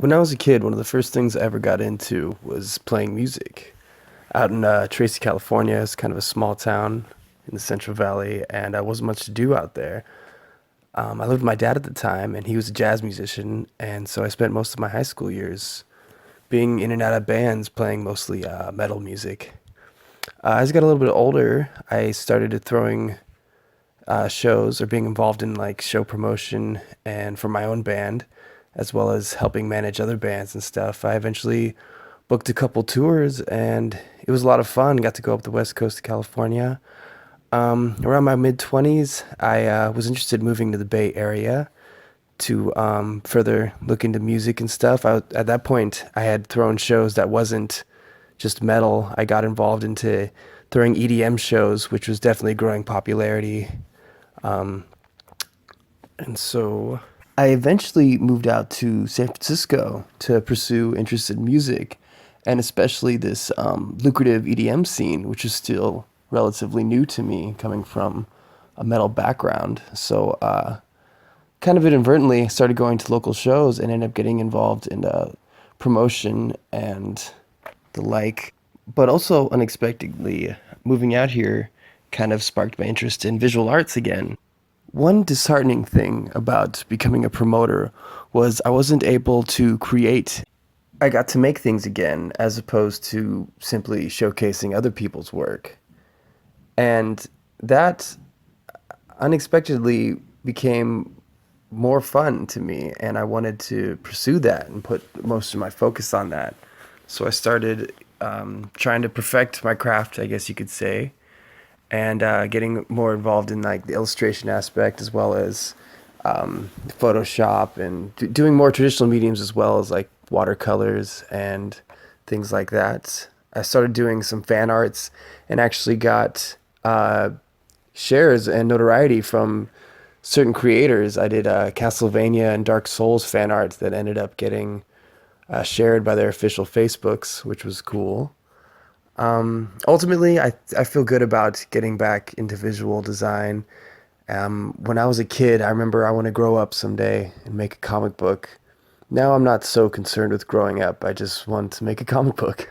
When I was a kid, one of the first things I ever got into was playing music. Out in Tracy, California, it's kind of a small town in the Central Valley, and wasn't much to do out there. I lived with my dad at the time, and he was a jazz musician, and so I spent most of my high school years being in and out of bands, playing mostly metal music. As I got a little bit older, I started throwing shows or being involved in like show promotion and for my own band, as well as helping manage other bands and stuff. I eventually booked a couple tours and it was a lot of fun. Got to go up the west coast of California. Around my mid 20s, I was interested in moving to the Bay Area to further look into music and stuff. At that point, I had thrown shows that wasn't just metal. I got involved into throwing EDM shows, which was definitely growing popularity. Um, and so I eventually moved out to San Francisco to pursue interest in music, and especially this lucrative EDM scene, which is still relatively new to me, coming from a metal background. So, kind of inadvertently, started going to local shows and ended up getting involved in promotion and the like. But also unexpectedly, moving out here kind of sparked my interest in visual arts again. One disheartening thing about becoming a promoter was I wasn't able to create. I got to make things again as opposed to simply showcasing other people's work. And that unexpectedly became more fun to me, and I wanted to pursue that and put most of my focus on that. So I started trying to perfect my craft, I guess you could say, and getting more involved in like the illustration aspect as well as Photoshop and doing more traditional mediums as well as like watercolors and things like that. I started doing some fan arts and actually got shares and notoriety from certain creators. I did Castlevania and Dark Souls fan art that ended up getting shared by their official Facebooks, which was cool. Ultimately, I feel good about getting back into visual design. When I was a kid, I remember I want to grow up someday and make a comic book. Now I'm not so concerned with growing up. I just want to make a comic book.